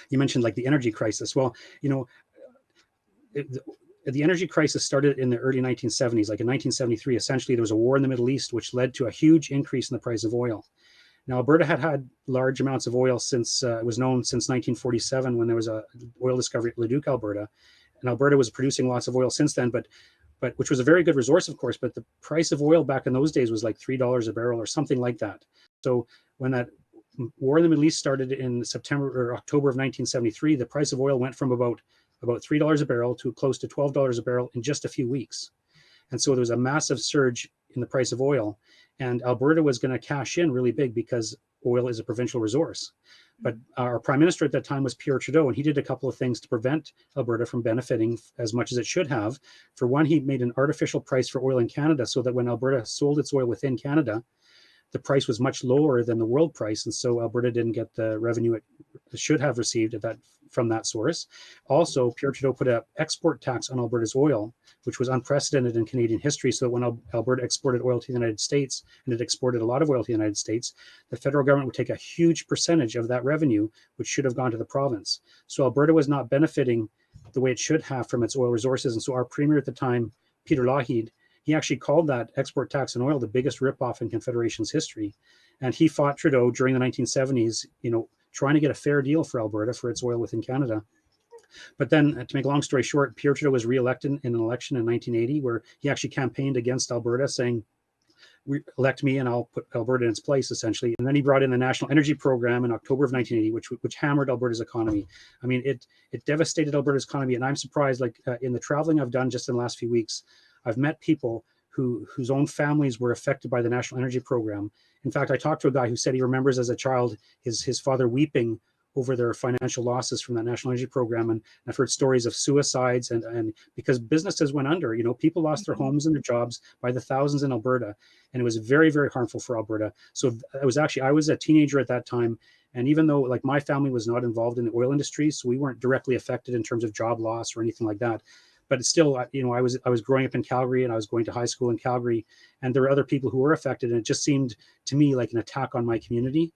You mentioned like the energy crisis. Well, you know, the energy crisis started in the early 1970s. Like in 1973, essentially there was a war in the Middle East, which led to a huge increase in the price of oil. Now, Alberta had had large amounts of oil since it was known since 1947, when there was a oil discovery at Leduc, Alberta, and Alberta was producing lots of oil since then. But which was a very good resource, of course. But the price of oil back in those days was like $3 a barrel or something like that. So when that war in the Middle East started in September or October of 1973, the price of oil went from about $3 a barrel to close to $12 a barrel in just a few weeks. And so there was a massive surge in the price of oil, and Alberta was going to cash in really big because oil is a provincial resource. But our prime minister at that time was Pierre Trudeau, and he did a couple of things to prevent Alberta from benefiting as much as it should have. For one, he made an artificial price for oil in Canada so that when Alberta sold its oil within Canada, the price was much lower than the world price, and so Alberta didn't get the revenue it should have received at that from that source. Also, Pierre Trudeau put an export tax on Alberta's oil, which was unprecedented in Canadian history, so that when Alberta exported oil to the United States, and it exported a lot of oil to the United States, the federal government would take a huge percentage of that revenue, which should have gone to the province. So Alberta was not benefiting the way it should have from its oil resources, and so our premier at the time, Peter Lougheed, he actually called that export tax on oil the biggest ripoff in Confederation's history. And he fought Trudeau during the 1970s, trying to get a fair deal for Alberta for its oil within Canada. But then, to make a long story short, Pierre Trudeau was reelected in an election in 1980, where he actually campaigned against Alberta, saying, elect me and I'll put Alberta in its place, essentially. And then he brought in the National Energy Program in October of 1980, which hammered Alberta's economy. I mean, it devastated Alberta's economy. And I'm surprised, in the traveling I've done just in the last few weeks, I've met people whose own families were affected by the National Energy Program. In fact, I talked to a guy who said he remembers as a child his father weeping over their financial losses from that National Energy Program. And I've heard stories of suicides and because businesses went under, people lost their homes and their jobs by the thousands in Alberta. And it was very, very harmful for Alberta. So it was actually, I was a teenager at that time. And even though my family was not involved in the oil industry, so we weren't directly affected in terms of job loss or anything like that. But it's still, I was growing up in Calgary, and I was going to high school in Calgary, and there were other people who were affected, and it just seemed to me like an attack on my community.